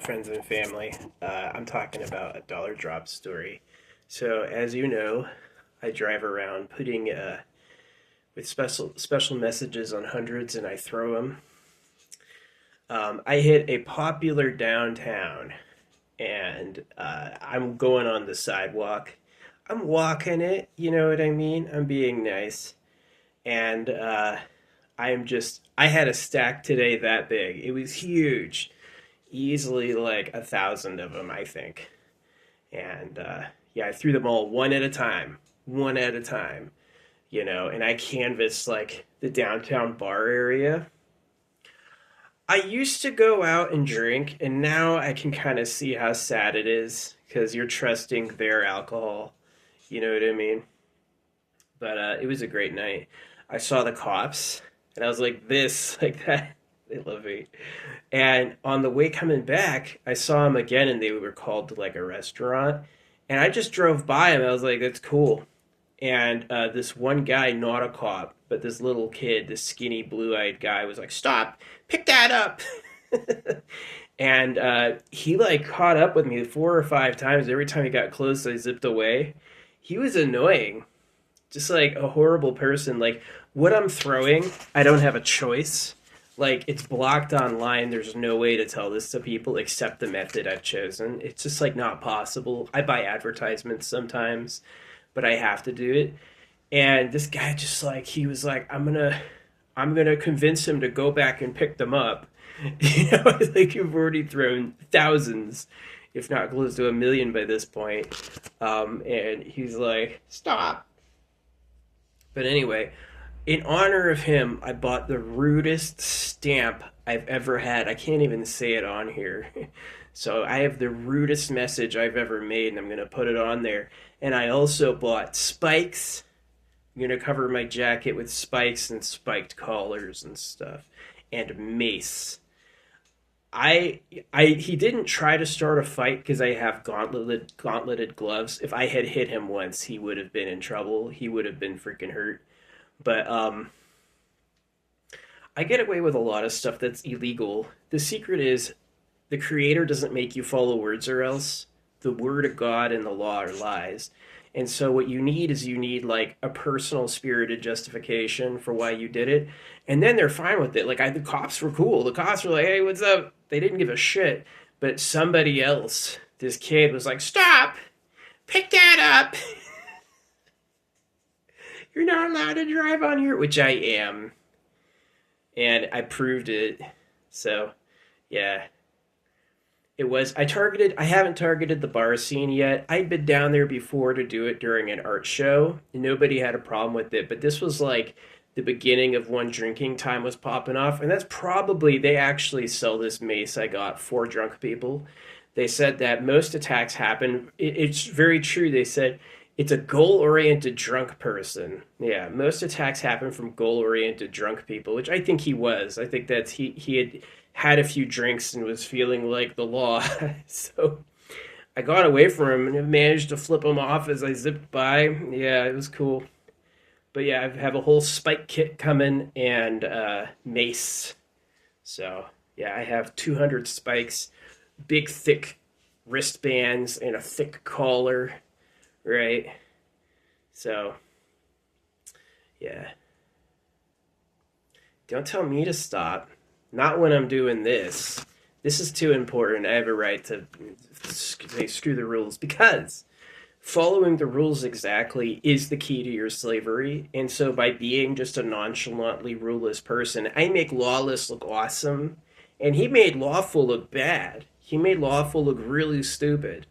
friends and family. I'm talking about a dollar drop story. So, as you know, I drive around putting with special messages on hundreds, and I throw them. I hit a popular downtown, and I'm going on the sidewalk. I'm walking it, you know what I mean? I'm being nice, and I had a stack today that big. It was huge, easily like 1,000 of them, I think. And yeah, I threw them all one at a time, and I canvassed like the downtown bar area. I used to go out and drink, and now I can kind of see how sad it is because you're trusting their alcohol. You know what I mean? But it was a great night. I saw the cops, and I was like, this, like that. They love me. And on the way coming back, I saw them again, and they were called to like a restaurant. And I just drove by them. I was like, that's cool. And this one guy, not a cop, but this little kid, this skinny blue-eyed guy, was like, "Stop! Pick that up!" And he like caught up with me 4 or 5 times. Every time he got close, I zipped away. He was annoying, just like a horrible person. Like what I'm throwing, I don't have a choice. Like it's blocked online. There's no way to tell this to people except the method I've chosen. It's just like not possible. I buy advertisements sometimes, but I have to do it. And this guy just like he was like, I'm gonna convince him to go back and pick them up. Like you've already thrown thousands, if not close to 1 million by this point. And he's like, stop. But anyway, in honor of him, I bought the rudest stamp I've ever had. I can't even say it on here. So I have the rudest message I've ever made, and I'm going to put it on there. And I also bought spikes. I'm going to cover my jacket with spikes and spiked collars and stuff. And mace. He didn't try to start a fight because I have gauntleted gloves. If I had hit him once, he would have been in trouble. He would have been freaking hurt. But I get away with a lot of stuff that's illegal. The secret is the creator doesn't make you follow words or else. The word of God and the law are lies. And so what you need like a personal spirited justification for why you did it. And then they're fine with it. The cops were cool. The cops were like, "Hey, what's up?" They didn't give a shit. But somebody else, this kid was like, "Stop! Pick that up! You're not allowed to drive on here," which I am. And I proved it. So, yeah. I haven't targeted the bar scene yet. I'd been down there before to do it during an art show, and nobody had a problem with it. But this was like the beginning of when drinking time was popping off. And they actually sell this mace I got for drunk people. They said that most attacks happen. It's very true. They said it's a goal-oriented drunk person. Yeah, most attacks happen from goal-oriented drunk people, which I think he was. I think that he had a few drinks and was feeling like the law. So I got away from him and managed to flip him off as I zipped by. Yeah, it was cool. But yeah, I have a whole spike kit coming and mace. So yeah, I have 200 spikes, big thick wristbands, and a thick collar. Right? So yeah, don't tell me to stop. Not when I'm doing this. This is too important. I have a right to say screw the rules because following the rules exactly is the key to your slavery. And so by being just a nonchalantly ruleless person, I make lawless look awesome. And he made lawful look bad. He made lawful look really stupid.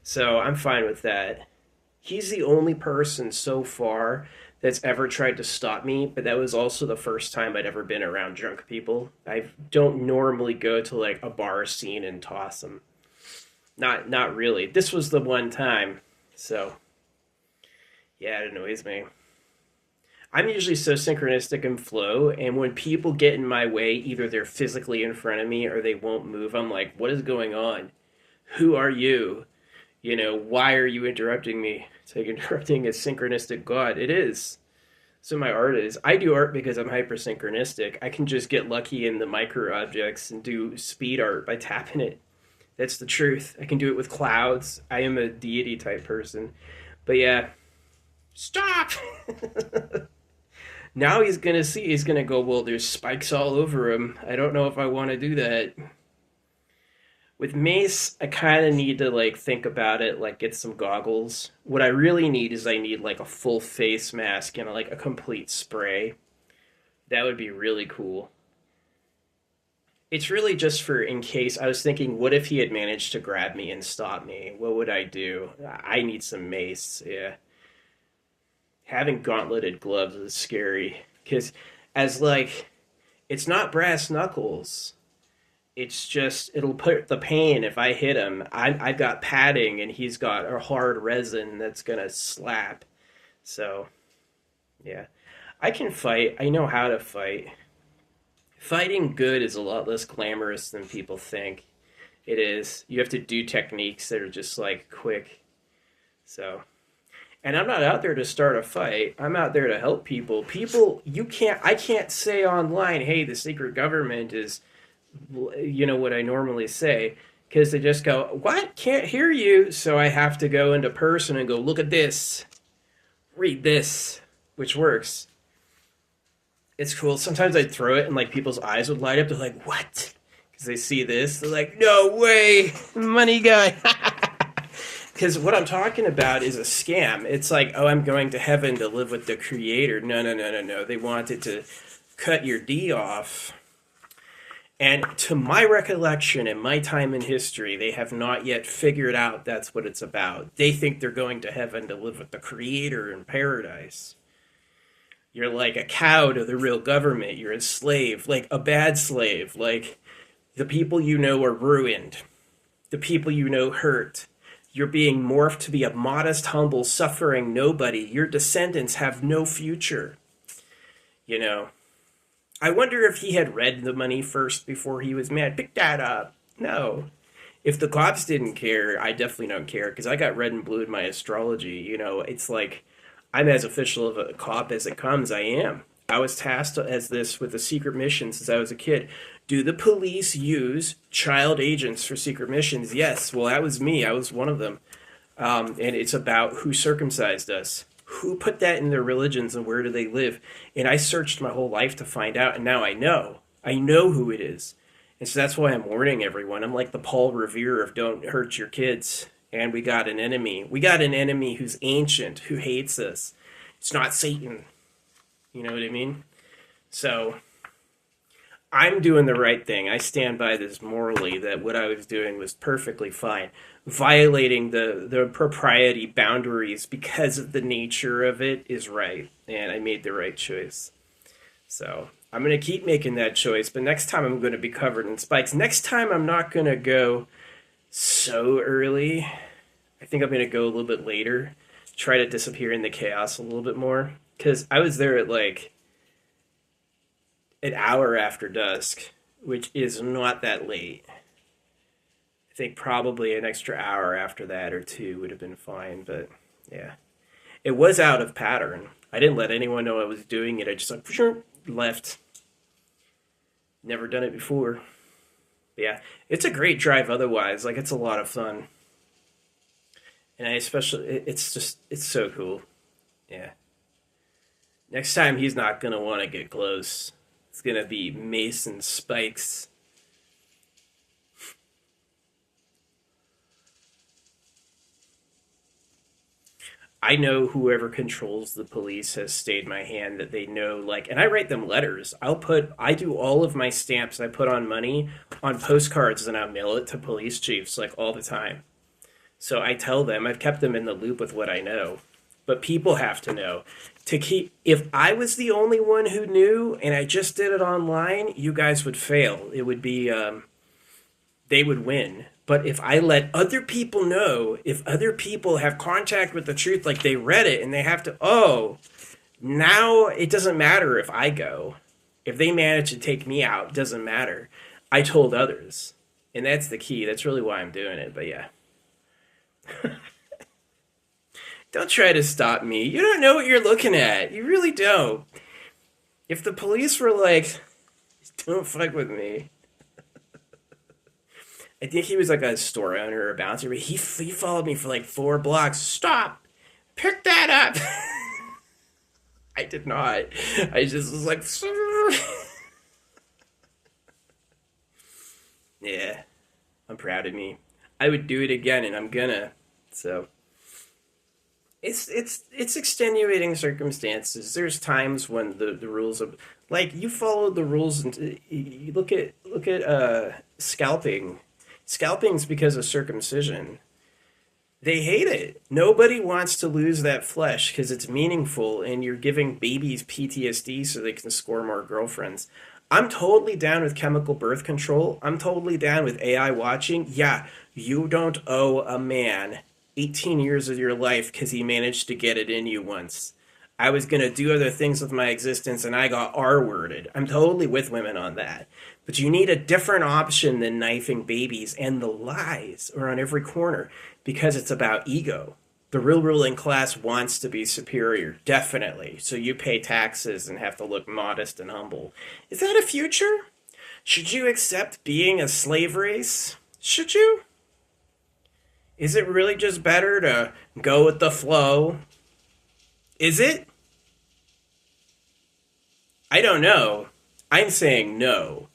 So I'm fine with that. He's the only person so far that's ever tried to stop me, but that was also the first time I'd ever been around drunk people. I don't normally go to like a bar scene and toss them. Not really. This was the one time. So, yeah, it annoys me. I'm usually so synchronistic in flow, and when people get in my way, either they're physically in front of me or they won't move. I'm like, what is going on? Who are you? Why are you interrupting me? It's like interrupting a synchronistic god. It is. So my art is. I do art because I'm hypersynchronistic. I can just get lucky in the micro objects and do speed art by tapping it. That's the truth. I can do it with clouds. I am a deity type person. But yeah, stop! Now he's gonna see, he's gonna go, well, there's spikes all over him. I don't know if I want to do that. With mace, I kind of need to like think about it, like get some goggles. What I really need is I need like a full face mask and like a complete spray. That would be really cool. It's really just for in case. I was thinking, what if he had managed to grab me and stop me? What would I do? I need some mace. Yeah, having gauntleted gloves is scary because as like it's not brass knuckles. It's just it'll put the pain if I hit him. I've got padding and he's got a hard resin that's gonna slap. So yeah, I can fight. I know how to fight. Fighting good is a lot less glamorous than people think. It is. You have to do techniques that are just like quick. So, and I'm not out there to start a fight. I'm out there to help people. You can't. I can't say online, "Hey, the secret government is," what I normally say, because they just go, "What? Can't hear you." So I have to go into person and go, "Look at this. Read this," which works. It's cool. Sometimes I'd throw it and like people's eyes would light up. They're like, "What?" Because they see this. They're like, "No way, money guy." Because what I'm talking about is a scam. It's like, oh, I'm going to heaven to live with the creator. No, no, no, no, no. They wanted to cut your D off. And to my recollection and my time in history, they have not yet figured out that's what it's about. They think they're going to heaven to live with the creator in paradise. You're like a cow to the real government. You're a slave, like a bad slave. Like the people you know are ruined. The people you know hurt. You're being morphed to be a modest, humble, suffering nobody. Your descendants have no future. You know. I wonder if he had read the money first before he was mad. Pick that up. No. If the cops didn't care, I definitely don't care because I got red and blue in my astrology. It's like I'm as official of a cop as it comes. I am. I was tasked as this with a secret mission since I was a kid. Do the police use child agents for secret missions? Yes. Well, that was me. I was one of them. And it's about who circumcised us. Who put that in their religions and where do they live? And I searched my whole life to find out, and now I know. I know who it is. And so that's why I'm warning everyone. I'm like the Paul Revere of don't hurt your kids. And we got an enemy. We got an enemy who's ancient, who hates us. It's not Satan. You know what I mean? So I'm doing the right thing. I stand by this morally that what I was doing was perfectly fine. Violating the propriety boundaries because of the nature of it is right. And I made the right choice. So I'm going to keep making that choice. But next time I'm going to be covered in spikes. Next time I'm not going to go so early. I think I'm going to go a little bit later. Try to disappear in the chaos a little bit more. Because I was there at like an hour after dusk, which is not that late. I think probably an extra hour after that or two would have been fine, but yeah. It was out of pattern. I didn't let anyone know I was doing it. I just like, sure, left. Never done it before. But yeah, it's a great drive otherwise. Like, it's a lot of fun. And I especially, it's so cool. Yeah. Next time he's not going to want to get close. It's going to be Mason Spikes. I know whoever controls the police has stayed my hand, that they know, like, and I write them letters. I do all of my stamps I put on money on postcards and I mail it to police chiefs like all the time. So I tell them, I've kept them in the loop with what I know. But people have to know. If I was the only one who knew and I just did it online, you guys would fail. It would be, they would win. But if I let other people know, if other people have contact with the truth, like they read it and they have to, now it doesn't matter if I go. If they manage to take me out, it doesn't matter. I told others. And that's the key. That's really why I'm doing it. But yeah. Don't try to stop me. You don't know what you're looking at. You really don't. If the police were like, don't fuck with me. I think he was like a store owner or a bouncer, but he followed me for like 4 blocks. Stop! Pick that up! I did not. I just was like, yeah, I'm proud of me. I would do it again, and I'm gonna. So it's extenuating circumstances. There's times when the rules of like you follow the rules and you look at scalping. Scalping's because of circumcision. They hate it. Nobody wants to lose that flesh because it's meaningful and you're giving babies PTSD so they can score more girlfriends. I'm totally down with chemical birth control. I'm totally down with AI watching. Yeah, you don't owe a man 18 years of your life because he managed to get it in you once. I was going to do other things with my existence and I got R worded. I'm totally with women on that. But you need a different option than knifing babies, and the lies are on every corner because it's about ego. The real ruling class wants to be superior, definitely. So you pay taxes and have to look modest and humble. Is that a future? Should you accept being a slave race? Should you? Is it really just better to go with the flow? Is it? I don't know. I'm saying no.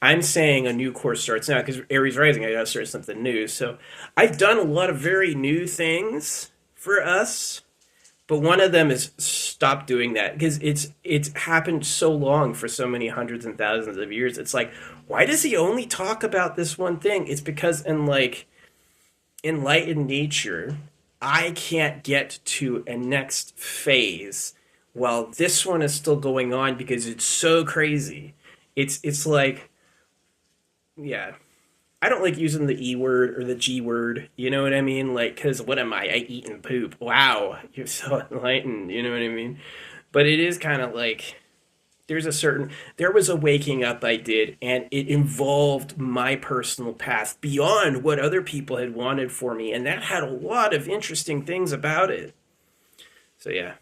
I'm saying a new course starts now because Aries Rising, I gotta start something new. So I've done a lot of very new things for us, but one of them is stop doing that because it's happened so long for so many hundreds and thousands of years. It's like, why does he only talk about this one thing? It's because in like enlightened nature, I can't get to a next phase while this one is still going on because it's so crazy. It's like, yeah, I don't like using the E word or the G word. You know what I mean? Like, because what am I? I eat and poop. Wow, you're so enlightened. You know what I mean? But it is kind of like there was a waking up I did, and it involved my personal path beyond what other people had wanted for me. And that had a lot of interesting things about it. So, yeah,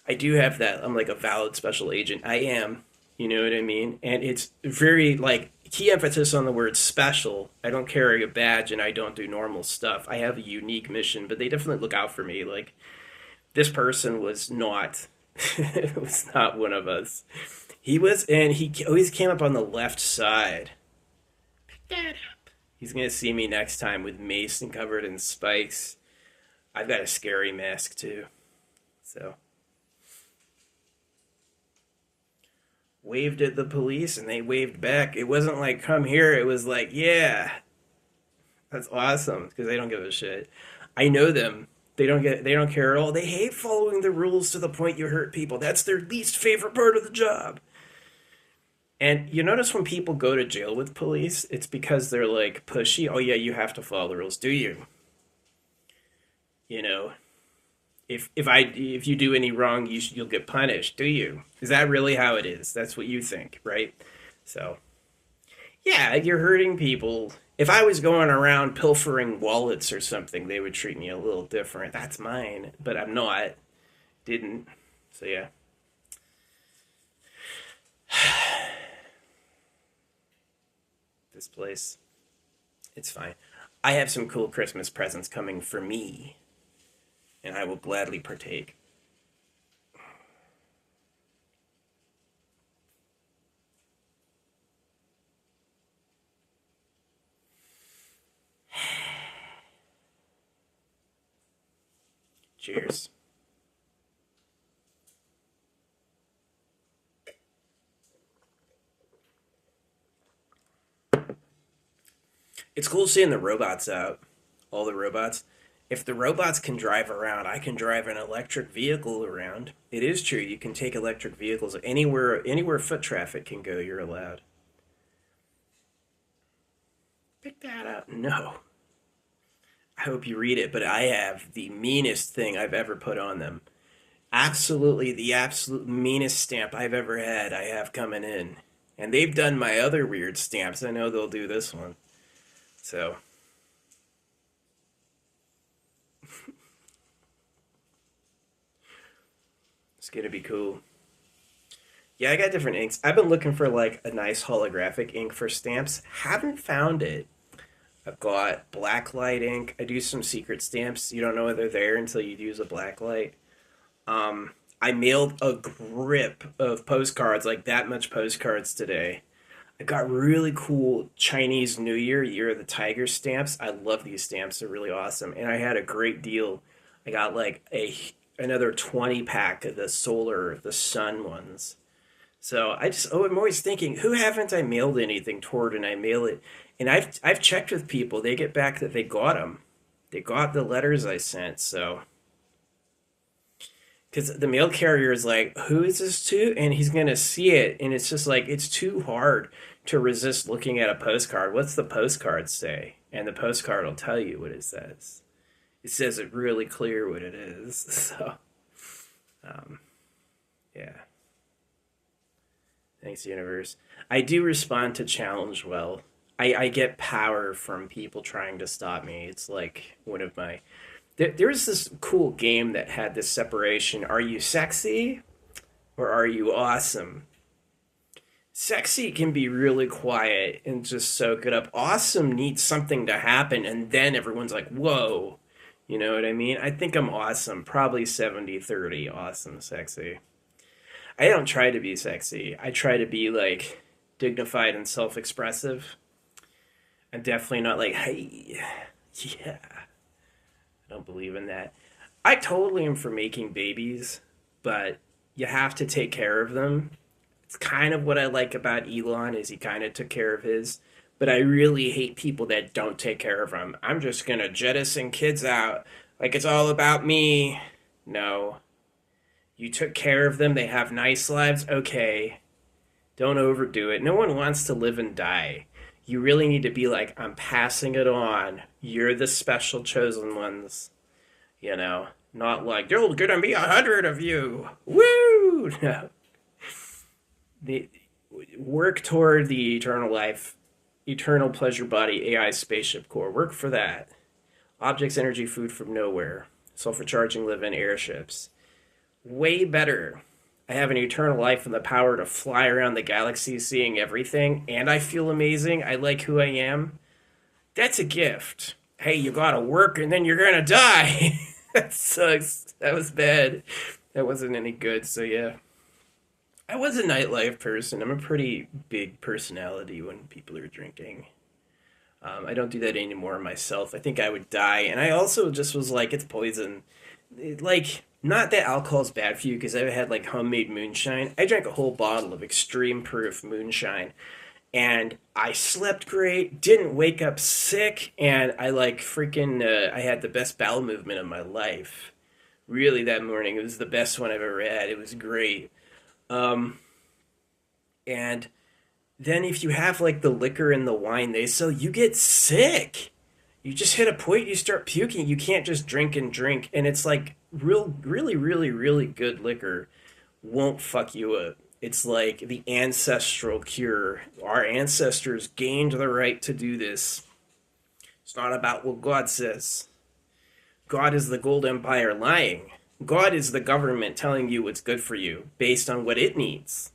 I do have that. I'm like a valid special agent. I am. You know what I mean? And it's very like key emphasis on the word special. I don't carry a badge and I don't do normal stuff. I have a unique mission, but they definitely look out for me. Like this person was not was not one of us. He was, and he always came up on the left side. Pick that up. He's gonna see me next time with mace and covered in spikes. I've got a scary mask too. So waved at the police and they waved back. It wasn't like come here. It was like yeah, that's awesome because they don't give a shit. I know them. They don't care at all. They hate following the rules to the point you hurt people. That's their least favorite part of the job. And you notice when people go to jail with police, it's because they're like pushy. Oh yeah, you have to follow the rules, do you? You know, if you do any wrong, you'll get punished. Do you? Is that really how it is? That's what you think, right? So yeah, you're hurting people. If I was going around pilfering wallets or something, they would treat me a little different. That's mine, but I'm not. Didn't. So yeah. This place, it's fine. I have some cool Christmas presents coming for me, and I will gladly partake. Cheers. It's cool seeing the robots out. All the robots. If the robots can drive around, I can drive an electric vehicle around. It is true. You can take electric vehicles anywhere foot traffic can go, you're allowed. Pick that up. No. I hope you read it, but I have the meanest thing I've ever put on them. Absolutely the absolute meanest stamp I've ever had I have coming in. And they've done my other weird stamps. I know they'll do this one. So, it's gonna be cool. Yeah, I got different inks. I've been looking for like a nice holographic ink for stamps. Haven't found it. I've got blacklight ink. I do some secret stamps. You don't know they're there until you use a blacklight. I mailed a grip of postcards, like that much postcards today. I got really cool Chinese New Year, Year of the Tiger stamps. I love these stamps. They're really awesome. And I had a great deal. I got like a another 20 pack of the solar, the sun ones. So I'm always thinking, who haven't I mailed anything toward, and I mail it. And I've checked with people. They get back that they got them. They got the letters I sent. So because the mail carrier is like, who is this to? And he's gonna see it, and it's just like it's too hard to resist looking at a postcard. What's the postcard say? And the postcard will tell you what it says. It says it really clear what it is. So, um, yeah. Thanks, universe. I do respond to challenge well. I get power from people trying to stop me. It's like one of my. There's this cool game that had this separation. Are you sexy or are you awesome? Sexy can be really quiet and just soak it up. Awesome needs something to happen, and then everyone's like, whoa. You know what I mean? I think I'm awesome. Probably 70-30. Awesome, sexy. I don't try to be sexy. I try to be like dignified and self expressive. I'm definitely not like, hey, yeah. I don't believe in that. I totally am for making babies, but you have to take care of them. It's kind of what I like about Elon is he kind of took care of his, but I really hate people that don't take care of them. I'm just gonna jettison kids out like it's all about me. No, you took care of them. They have nice lives. Okay, don't overdo it. No one wants to live and die. You really need to be like, I'm passing it on. You're the special chosen ones. You know, not like there's gonna be 100 of you. Woo! No. The work toward the eternal life, eternal pleasure body, AI spaceship core. Work for that. Objects, energy, food from nowhere. Self-recharging live-in airships. Way better. I have an eternal life and the power to fly around the galaxy seeing everything, and I feel amazing. I like who I am. That's a gift. Hey, you gotta work and then you're gonna die. That sucks. That was bad. That wasn't any good, so yeah. I was a nightlife person. I'm a pretty big personality when people are drinking. I don't do that anymore myself. I think I would die. And I also just was like, it's poison. Like, not that alcohol's bad for you because I've had like homemade moonshine. I drank a whole bottle of extreme proof moonshine and I slept great, didn't wake up sick, and I like freaking, I had the best bowel movement of my life. Really, that morning, it was the best one I've ever had. It was great. Um, and then if you have like the liquor and the wine they sell, you get sick. You just hit a point, you start puking. You can't just drink and drink. And it's like really good liquor won't fuck you up. It's like the ancestral cure. Our ancestors gained the right to do this. It's not about what God says. God is the gold empire lying. God is the government telling you what's good for you based on what it needs.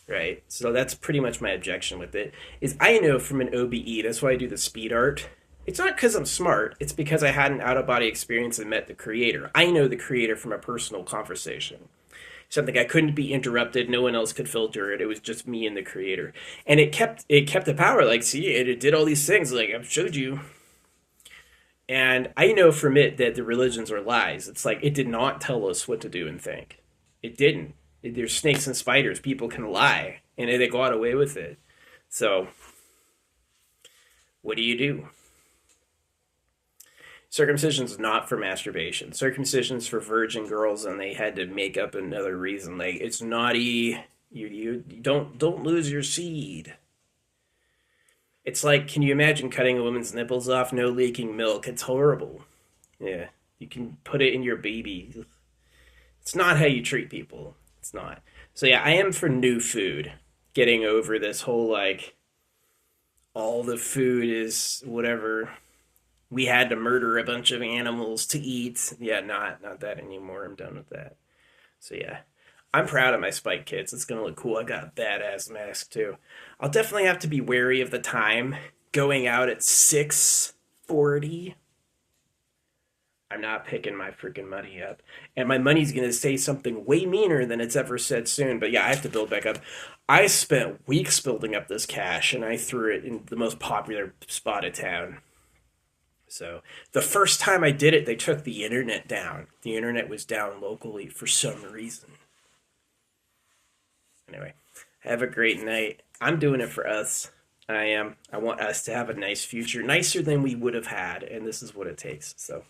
Right? So that's pretty much my objection with it. Is I know from an OBE, that's why I do the speed art. It's not because I'm smart, it's because I had an out of body experience and met the creator. I know the creator from a personal conversation. Something I couldn't be interrupted, no one else could filter it. It was just me and the creator. And it kept the power, like, see, it did all these things, like I've showed you. And I know from it that the religions are lies. It's like it did not tell us what to do and think. It didn't. There's snakes and spiders. People can lie, and they got away with it. So, what do you do? Circumcision's not for masturbation. Circumcision's for virgin girls, and they had to make up another reason. Like it's naughty. You don't lose your seed. It's like, can you imagine cutting a woman's nipples off? No leaking milk. It's horrible. Yeah, you can put it in your baby. It's not how you treat people. It's not. So yeah, I am for new food. Getting over this whole like all the food is whatever. We had to murder a bunch of animals to eat. Yeah, not that anymore. I'm done with that. So yeah. I'm proud of my Spike Kids. It's gonna look cool. I got a badass mask too. I'll definitely have to be wary of the time. Going out at 6:40. I'm not picking my freaking money up. And my money's going to say something way meaner than it's ever said soon. But yeah, I have to build back up. I spent weeks building up this cash and I threw it in the most popular spot of town. So the first time I did it, they took the internet down. The internet was down locally for some reason. Anyway, have a great night. I'm doing it for us. I am. I want us to have a nice future, nicer than we would have had. And this is what it takes. So.